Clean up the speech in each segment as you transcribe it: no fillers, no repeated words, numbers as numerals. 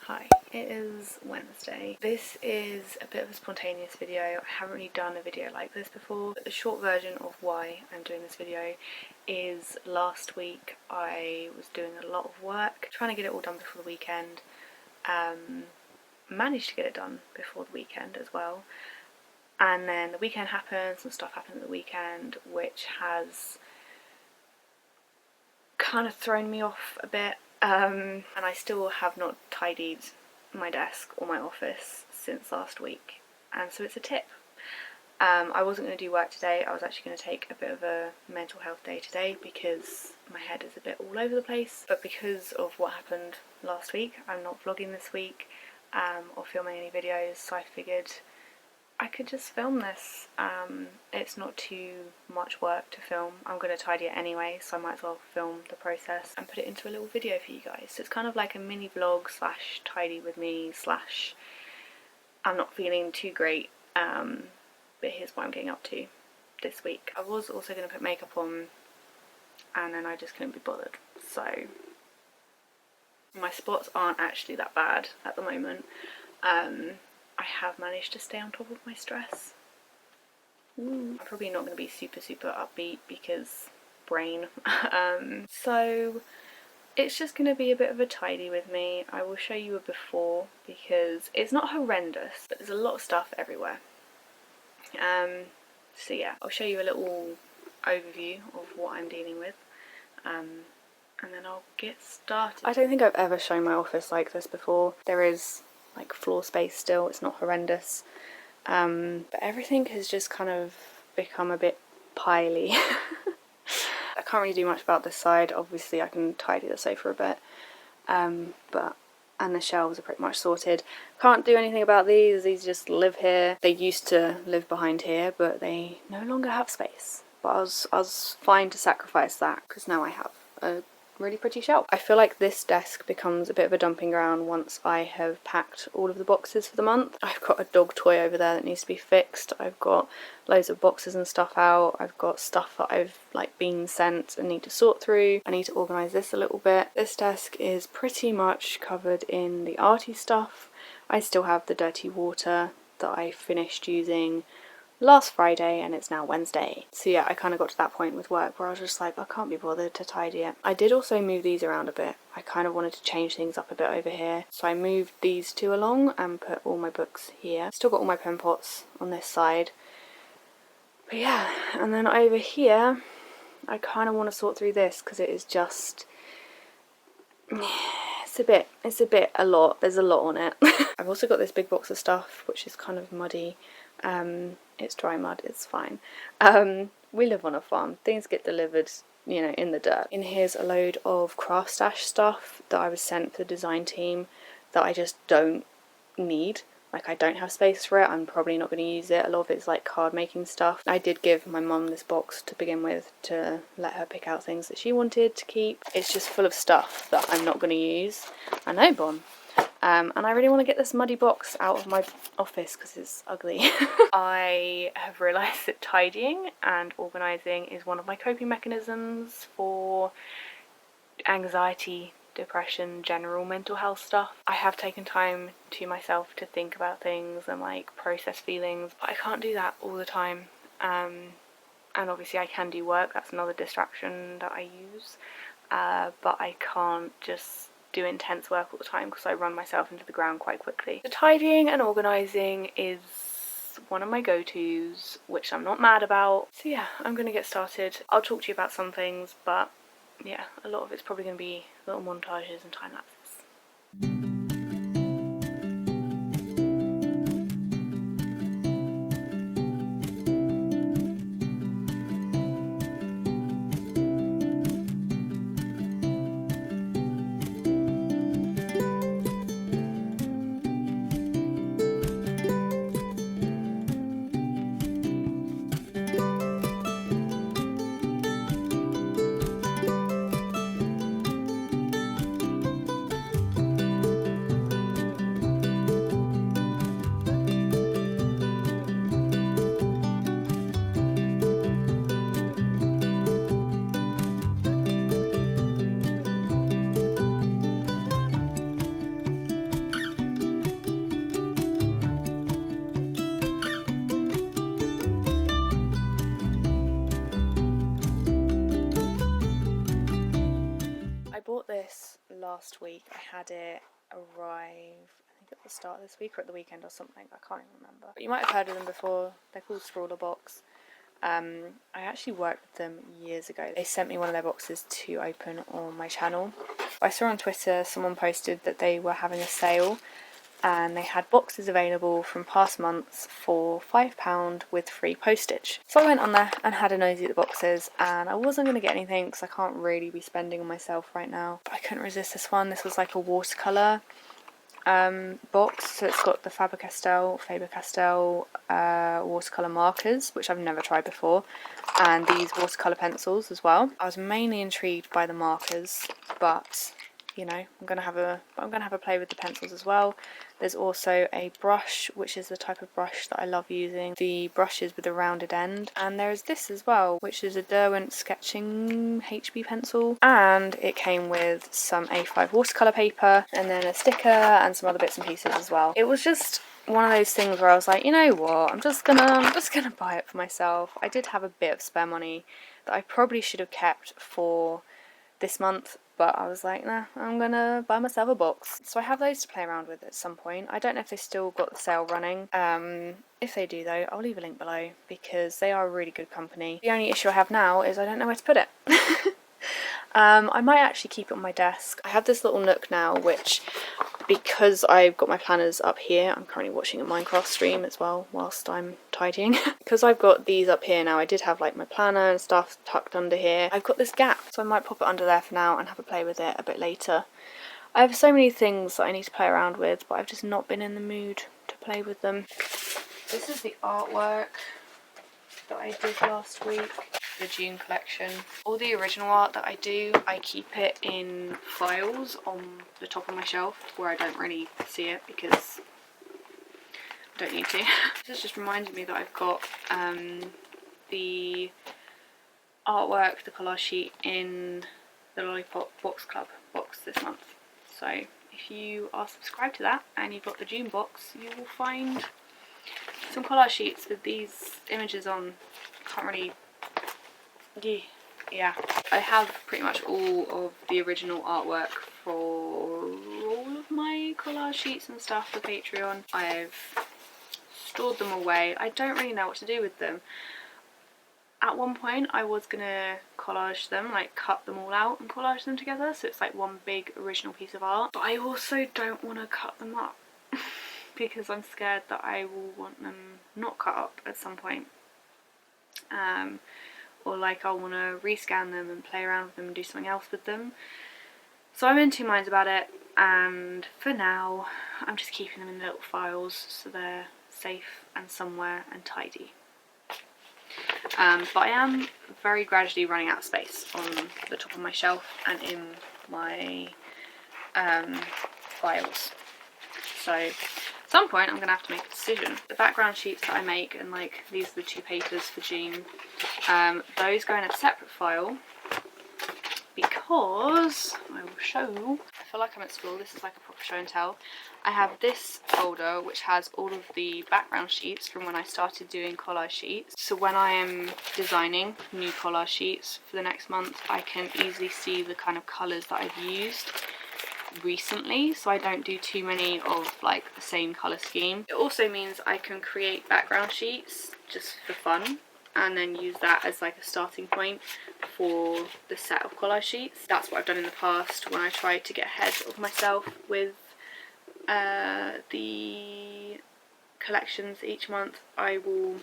Hi, it is Wednesday. This is a bit of a spontaneous video. I haven't really done a video like this before, but the short version of why I'm doing this video is last week I was doing a lot of work, trying to get it all done before the weekend. Managed to get it done before the weekend as well. And then the weekend happened, some stuff happened at the weekend, which has kind of thrown me off a bit. And I still have not tidied my desk or my office since last week, and so it's a tip. I wasn't going to do work today. I was actually going to take a bit of a mental health day today because my head is a bit all over the place, but because of what happened last week, I'm not vlogging this week or filming any videos, so I figured I could just film this. It's not too much work to film. I'm going to tidy it anyway, so I might as well film the process and put it into a little video for you guys. So it's kind of like a mini vlog slash tidy with me slash I'm not feeling too great, but here's what I'm getting up to this week. I was also going to put makeup on and then I just couldn't be bothered. So my spots aren't actually that bad at the moment. I have managed to stay on top of my stress. I'm probably not going to be super upbeat because brain. So it's just going to be a bit of a tidy with me. I will show you a before because it's not horrendous, but there's a lot of stuff everywhere. So yeah, I'll show you a little overview of what I'm dealing with. And then I'll get started. I don't think I've ever shown my office like this before. There is like floor space still, it's not horrendous, but everything has just kind of become a bit piley. I can't really do much about this side. Obviously I can tidy the sofa a bit, and the shelves are pretty much sorted. Can't do anything about these just live here. They used to live behind here, but they no longer have space, but I was fine to sacrifice that because now I have a really pretty shelf. I feel like this desk becomes a bit of a dumping ground once I have packed all of the boxes for the month. I've got a dog toy over there that needs to be fixed. I've got loads of boxes and stuff out. I've got stuff that I've like been sent and need to sort through. I need to organise this a little bit. This desk is pretty much covered in the arty stuff. I still have the dirty water that I finished using last Friday and it's now Wednesday. So yeah, I kind of got to that point with work where I was just like, I can't be bothered to tidy it. I did also move these around a bit. I kind of wanted to change things up a bit over here. So I moved these two along and put all my books here. Still got all my pen pots on this side. But yeah, and then over here, I kind of want to sort through this because it is just... It's a bit a lot. There's a lot on it. I've also got this big box of stuff which is kind of muddy. It's dry mud, it's fine. We live on a farm. Things get delivered, you know, in the dirt. In here's a load of craft stash stuff that I was sent for the design team that I just don't need. Like, I don't have space for it. I'm probably not going to use it. A lot of it's like card making stuff. I did give my mum this box to begin with to let her pick out things that she wanted to keep. It's just full of stuff that I'm not going to use. I know, Bon. And I really want to get this muddy box out of my office because it's ugly. I have realised that tidying and organising is one of my coping mechanisms for anxiety, depression, general mental health stuff. I have taken time to myself to think about things and like process feelings, but I can't do that all the time. And obviously I can do work, that's another distraction that I use, but I can't just do intense work all the time because I run myself into the ground quite quickly. So tidying and organising is one of my go-tos, which I'm not mad about. So yeah, I'm gonna get started. I'll talk to you about some things, but yeah, a lot of it's probably gonna be little montages and time lapses. last week. I had it arrive, I think at the start of this week or at the weekend or something. I can't even remember. But you might have heard of them before. They're called Sprawler Box. I actually worked with them years ago. They sent me one of their boxes to open on my channel. I saw on Twitter someone posted that they were having a sale and they had boxes available from past months for £5 with free postage. So I went on there and had a nosy at the boxes, and I wasn't going to get anything because I can't really be spending on myself right now. But I couldn't resist this one. This was like a watercolour box, so it's got the Faber-Castell watercolour markers, which I've never tried before, and these watercolour pencils as well. I was mainly intrigued by the markers, but you know, I'm gonna have a play with the pencils as well. There's also a brush, which is the type of brush that I love using, the brushes with a rounded end, and there is this as well, which is a Derwent sketching HB pencil, and it came with some A5 watercolour paper and then a sticker and some other bits and pieces as well. It was just one of those things where I was like, you know what, I'm just gonna buy it for myself. I did have a bit of spare money that I probably should have kept for this month, but I was like, nah, I'm gonna buy myself a box. So I have those to play around with at some point. I don't know if they still got the sale running. If they do though, I'll leave a link below because they are a really good company. The only issue I have now is I don't know where to put it. I might actually keep it on my desk. I have this little nook now, which, because I've got my planners up here, I'm currently watching a Minecraft stream as well whilst I'm tidying. Because I've got these up here now, I did have like my planner and stuff tucked under here. I've got this gap, so I might pop it under there for now and have a play with it a bit later. I have so many things that I need to play around with, but I've just not been in the mood to play with them. This is the artwork that I did last week, the June collection. All the original art that I do, I keep it in files on the top of my shelf where I don't really see it because I don't need to. This just reminded me that I've got the artwork, the collage sheet in the Lollipop Box Club box this month. So if you are subscribed to that and you've got the June box, you will find some collage sheets with these images on. Can't really... yeah. I have pretty much all of the original artwork for all of my collage sheets and stuff for Patreon. I've stored them away. I don't really know what to do with them. At one point I was gonna collage them, like cut them all out and collage them together so it's like one big original piece of art. But I also don't want to cut them up because I'm scared that I will want them not cut up at some point. Or like I'll want to rescan them and play around with them and do something else with them. So I'm in two minds about it, and for now I'm just keeping them in little files so they're safe and somewhere and tidy. But I am very gradually running out of space on the top of my shelf and in my files. So at some point I'm going to have to make a decision. The background sheets that I make, and like these are the two papers for June, those go in a separate file because I will show. I feel like I'm at school, this is like a proper show and tell. I have this folder which has all of the background sheets from when I started doing collage sheets. So when I am designing new collage sheets for the next month, I can easily see the kind of colours that I've used recently, so I don't do too many of like the same colour scheme. It also means I can create background sheets just for fun and then use that as like a starting point for the set of collage sheets. That's what I've done in the past when I tried to get ahead of myself with the collections each month. I will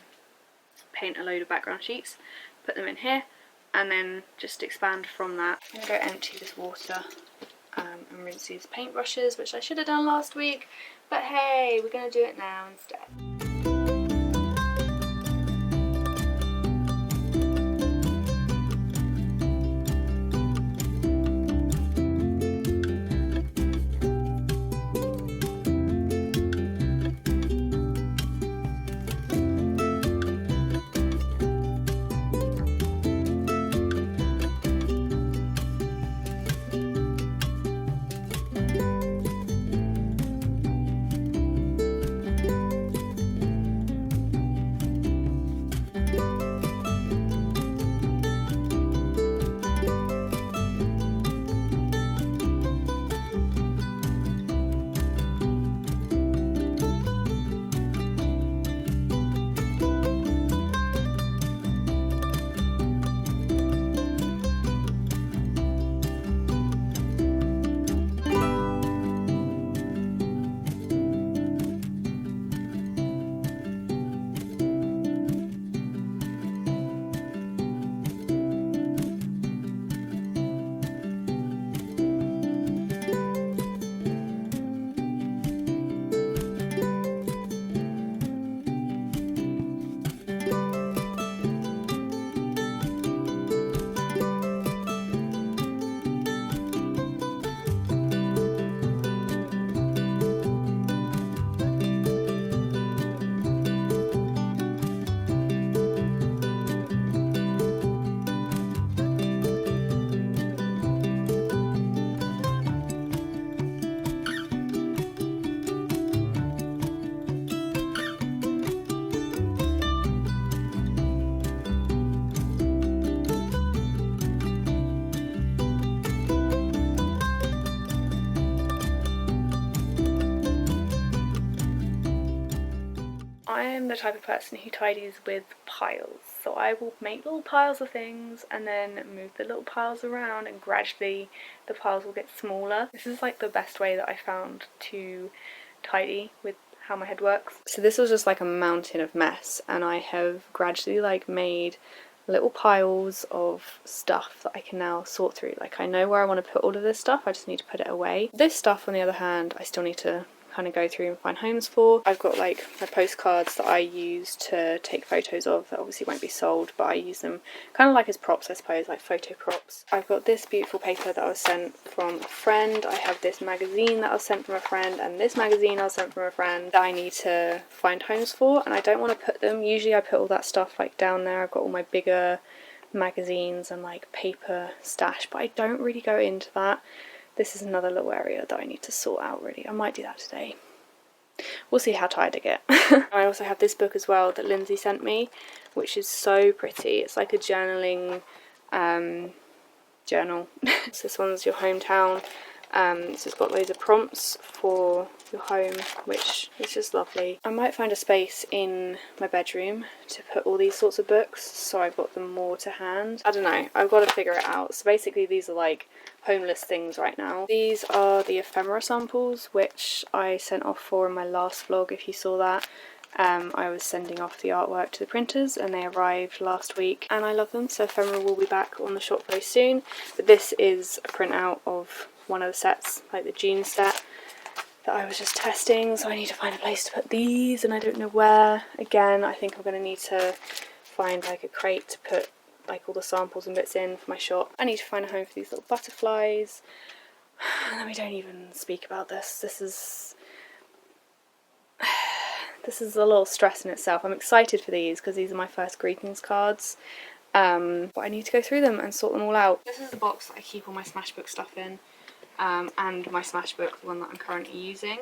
paint a load of background sheets, put them in here, and then just expand from that. I'm going to go empty this water and rinse these paintbrushes, which I should have done last week, but hey, we're going to do it now instead. am the type of person who tidies with piles. So I will make little piles of things and then move the little piles around, and gradually the piles will get smaller. This is like the best way that I found to tidy with how my head works. So this was just like a mountain of mess, and I have gradually like made little piles of stuff that I can now sort through. Like I know where I want to put all of this stuff, I just need to put it away. This stuff on the other hand, I still need to kind of go through and find homes for. I've got like my postcards that I use to take photos of that obviously won't be sold, but I use them kind of like as props, I suppose, like photo props. I've got this beautiful paper that I was sent from a friend. I have this magazine that I was sent from a friend, and this magazine I was sent from a friend that I need to find homes for, and I don't want to put them. Usually I put all that stuff like down there. I've got all my bigger magazines and like paper stash, but I don't really go into that. This is another little area that I need to sort out really. I might do that today. We'll see how tired I get. I also have this book as well that Lindsay sent me, which is so pretty. It's like a journaling journal. So this one's your hometown. So it's got loads of prompts for your home, which is just lovely. I might find a space in my bedroom to put all these sorts of books, so I've got them more to hand. I don't know, I've got to figure it out. So basically these are like homeless things right now. These are the ephemera samples, which I sent off for in my last vlog, if you saw that. I was sending off the artwork to the printers and they arrived last week and I love them, so ephemera will be back on the shop very soon. But this is a printout of one of the sets, like the June set that I was just testing, so I need to find a place to put these and I don't know where. Again, I think I'm going to need to find like a crate to put like all the samples and bits in for my shop. I need to find a home for these little butterflies, and then we don't even speak about this. This is a little stress in itself. I'm excited for these because these are my first greetings cards, but I need to go through them and sort them all out. This is the box that I keep all my Smashbook stuff in, and my Smashbook, the one that I'm currently using.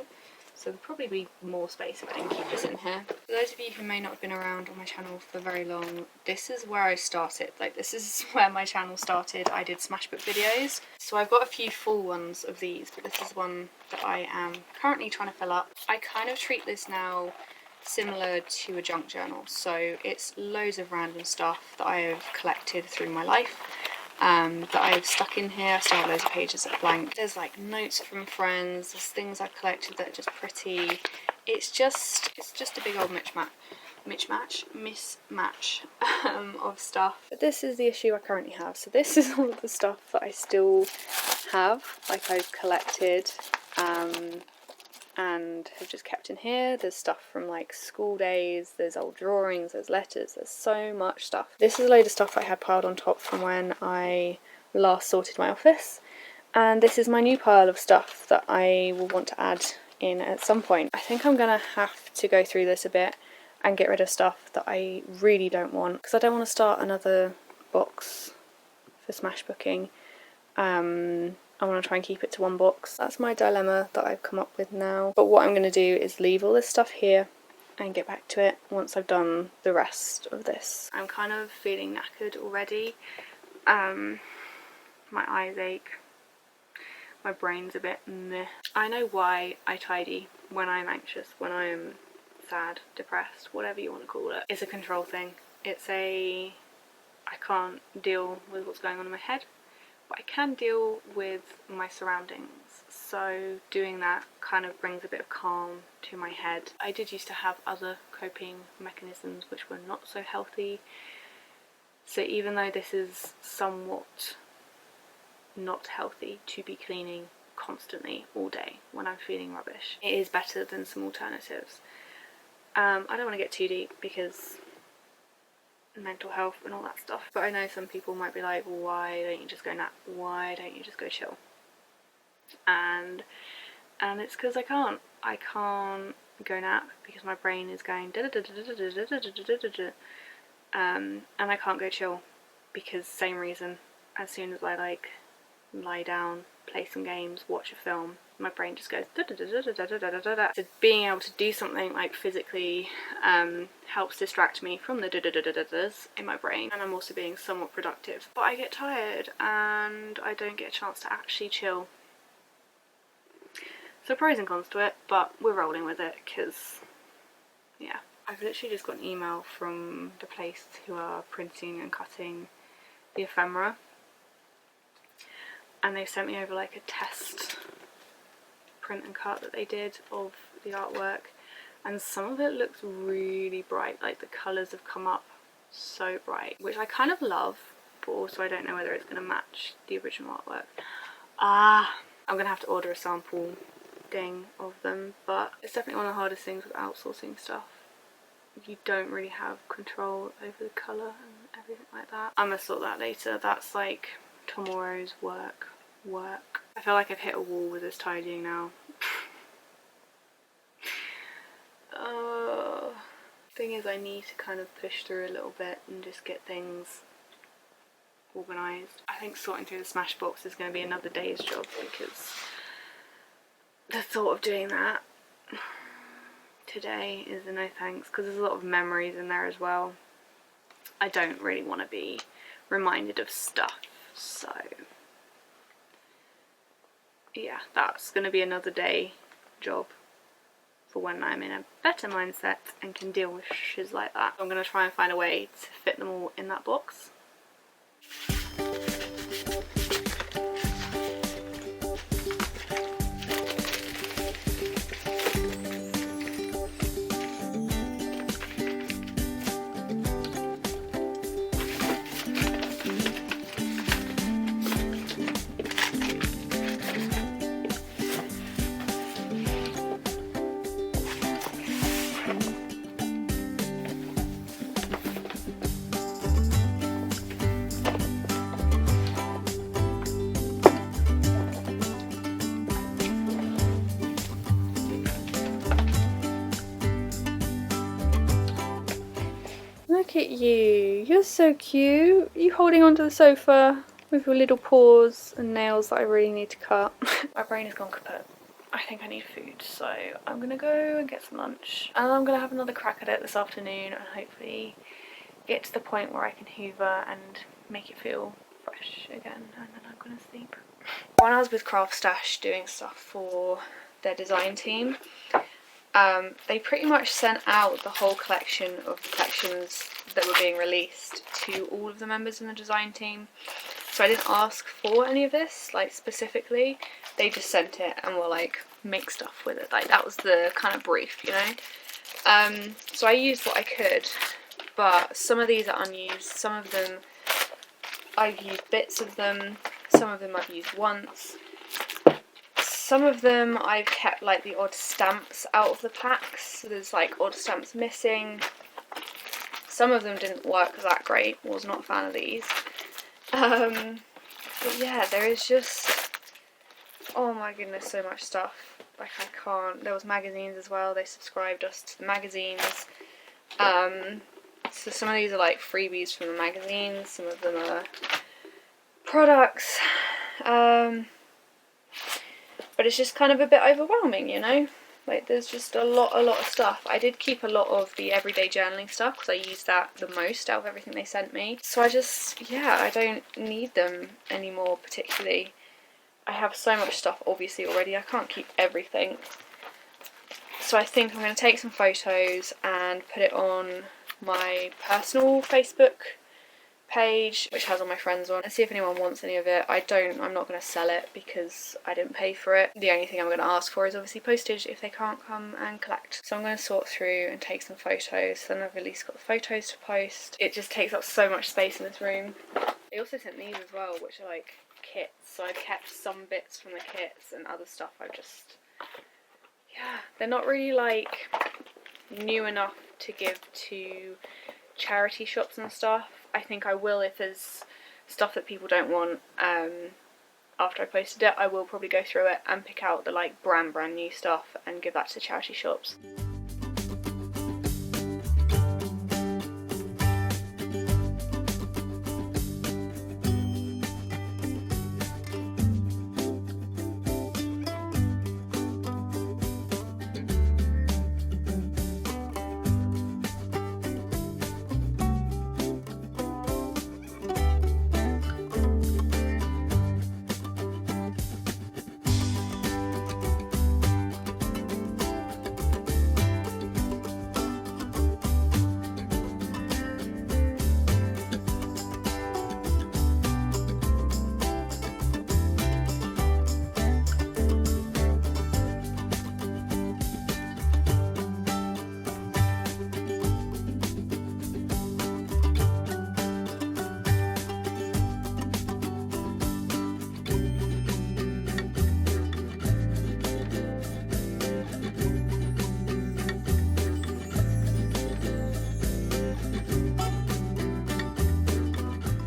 So there'll probably be more space if I didn't keep this in here. For those of you who may not have been around on my channel for very long, this is where I started. Like, this is where my channel started. I did Smashbook videos. So I've got a few full ones of these, but this is one that I am currently trying to fill up. I kind of treat this now similar to a junk journal. So it's loads of random stuff that I have collected through my life. That I've stuck in here. I still have loads of pages that are blank. There's like notes from friends, there's things I've collected that are just pretty. It's just a big old mismatch of stuff. But this is the issue I currently have. So this is all of the stuff that I still have, like I've collected and have just kept in here. There's stuff from like school days, there's old drawings, there's letters, there's so much stuff. This is a load of stuff I had piled on top from when I last sorted my office, and this is my new pile of stuff that I will want to add in at some point. I think I'm gonna have to go through this a bit and get rid of stuff that I really don't want, because I don't want to start another box for Smashbooking. I want to try and keep it to one box. That's my dilemma that I've come up with now. But what I'm going to do is leave all this stuff here and get back to it once I've done the rest of this. I'm kind of feeling knackered already. My eyes ache. My brain's a bit meh. I know why I tidy when I'm anxious, when I am sad, depressed, whatever you want to call it. It's a control thing. I can't deal with what's going on in my head, but I can deal with my surroundings, so doing that kind of brings a bit of calm to my head. I did used to have other coping mechanisms which were not so healthy, so even though this is somewhat not healthy to be cleaning constantly all day when I'm feeling rubbish, it is better than some alternatives. I don't want to get too deep because mental health and all that stuff, but I know some people might be like, well, why don't you just go nap? Why don't you just go chill? And it's because I can't go nap because my brain is going and I can't go chill because same reason. As soon as I like lie down, play some games, watch a film, my brain just goes So being able to do something like physically helps distract me from the in my brain, and I'm also being somewhat productive. But I get tired and I don't get a chance to actually chill. So pros and cons to it, but we're rolling with it because, yeah, I've literally just got an email from the place who are printing and cutting the ephemera, and they've sent me over like a test print and cut that they did of the artwork, and some of it looks really bright. Like the colours have come up so bright, which I kind of love, but also I don't know whether it's going to match the original artwork. I'm gonna have to order a sample thing of them, but it's definitely one of the hardest things with outsourcing stuff. You don't really have control over the colour and everything like that. I'm gonna sort that later. That's like tomorrow's work. I feel like I've hit a wall with this tidying now. Thing is, I need to kind of push through a little bit and just get things organised. I think sorting through the Smashbox is going to be another day's job, because the thought of doing that today is a no thanks, because there's a lot of memories in there as well. I don't really want to be reminded of stuff, so yeah, that's going to be another day job for when I'm in a better mindset and can deal with shiz like that. I'm going to try and find a way to fit them all in that box. Look at you, you're so cute. You holding onto the sofa with your little paws and nails that I really need to cut. My brain has gone kaput. I think I need food, so I'm gonna go and get some lunch. And I'm gonna have another crack at it this afternoon and hopefully get to the point where I can hoover and make it feel fresh again, and then I'm gonna sleep. When I was with Craft Stash doing stuff for their design team, they pretty much sent out the whole collection of collections that were being released to all of the members in the design team. So I didn't ask for any of this, like specifically. They just sent it and were like, make stuff with it. Like that was the kind of brief, you know. So I used what I could, but some of these are unused. Some of them I've used bits of them. Some of them I've used once. Some of them I've kept like the odd stamps out of the packs, so there's like odd stamps missing. Some of them didn't work that great, was not a fan of these. But yeah, there is just, oh my goodness, so much stuff. Like I can't, there was magazines as well, they subscribed us to the magazines. So some of these are like freebies from the magazines, some of them are products. But it's just kind of a bit overwhelming, you know? Like there's just a lot of stuff. I did keep a lot of the everyday journaling stuff because I used that the most out of everything they sent me. So I just, yeah, I don't need them anymore particularly. I have so much stuff obviously already, I can't keep everything. So I think I'm going to take some photos and put it on my personal Facebook page, which has all my friends on, and see if anyone wants any of it. I'm not going to sell it because I didn't pay for it. The only thing I'm going to ask for is obviously postage if they can't come and collect. So I'm going to sort through and take some photos, then I've at least got the photos to post. It just takes up so much space in this room. They also sent these as well, which are like kits, so I've kept some bits from the kits and other stuff I've just, yeah, they're not really like new enough to give to charity shops and stuff. I think I will, if there's stuff that people don't want, after I posted it, I will probably go through it and pick out the like brand new stuff and give that to charity shops.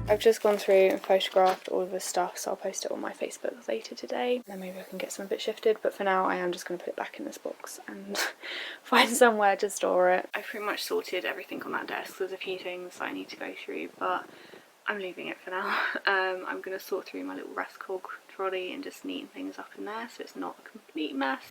I've just gone through and photographed all of this stuff, so I'll post it on my Facebook later today. And then maybe I can get some of it shifted, but for now I am just going to put it back in this box and find somewhere to store it. I've pretty much sorted everything on that desk. There's a few things that I need to go through, but I'm leaving it for now. I'm going to sort through my little Rascog trolley and just neaten things up in there so it's not a complete mess.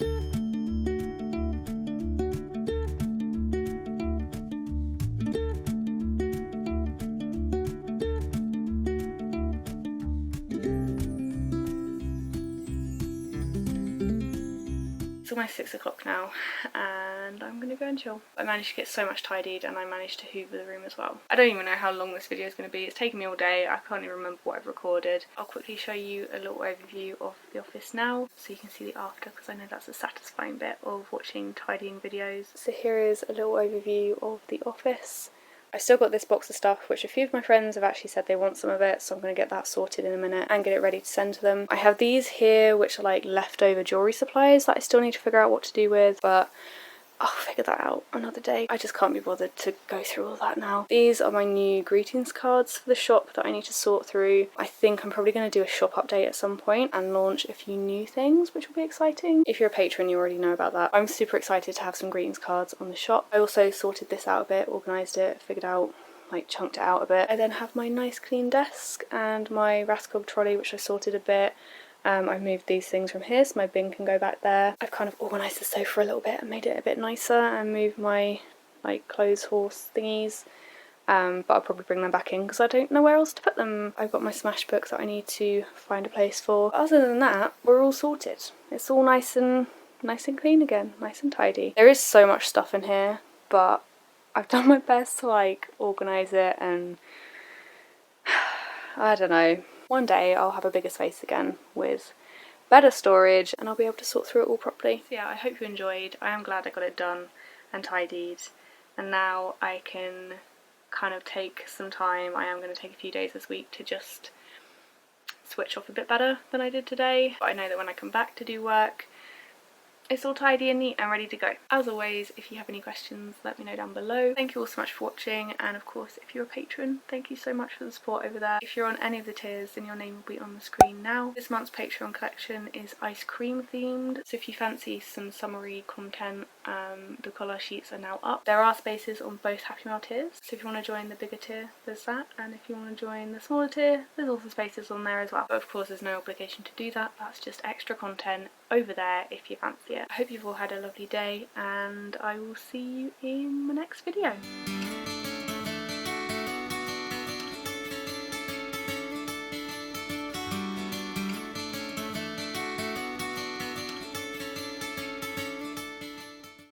It's almost 6 o'clock now and I'm gonna go and chill. I managed to get so much tidied and I managed to hoover the room as well. I don't even know how long this video is going to be. It's taken me all day. I can't even remember what I've recorded. I'll quickly show you a little overview of the office now so you can see the after, because I know that's a satisfying bit of watching tidying videos. So here is a little overview of the office. I still got this box of stuff, which a few of my friends have actually said they want some of it, so I'm going to get that sorted in a minute and get it ready to send to them. I have these here, which are like leftover jewellery supplies that I still need to figure out what to do with, but I'll figure that out another day. I just can't be bothered to go through all that now. These are my new greetings cards for the shop that I need to sort through. I think I'm probably going to do a shop update at some point and launch a few new things, which will be exciting. If you're a patron, you already know about that. I'm super excited to have some greetings cards on the shop. I also sorted this out a bit, organised it, figured out, like chunked it out a bit. I then have my nice clean desk and my Rascog trolley, which I sorted a bit. I've moved these things from here so my bin can go back there. I've kind of organised the sofa a little bit and made it a bit nicer and moved my like clothes horse thingies, but I'll probably bring them back in because I don't know where else to put them. I've got my smash book that I need to find a place for. But other than that, we're all sorted. It's all nice and clean again, nice and tidy. There is so much stuff in here, but I've done my best to like organise it, and I don't know. One day I'll have a bigger space again with better storage and I'll be able to sort through it all properly. So yeah, I hope you enjoyed. I am glad I got it done and tidied, and now I can kind of take some time. I am going to take a few days this week to just switch off a bit better than I did today. But I know that when I come back to do work, it's all tidy and neat and ready to go. As always, if you have any questions, let me know down below. Thank you all so much for watching, and of course, if you're a patron, thank you so much for the support over there. If you're on any of the tiers, then your name will be on the screen now. This month's Patreon collection is ice cream themed, so if you fancy some summery content, the collar sheets are now up. There are spaces on both Happy Mail tiers, so if you want to join the bigger tier, there's that, and if you want to join the smaller tier, there's also spaces on there as well. But of course, there's no obligation to do that. That's just extra content over there if you fancy it. I hope you've all had a lovely day, and I will see you in the next video.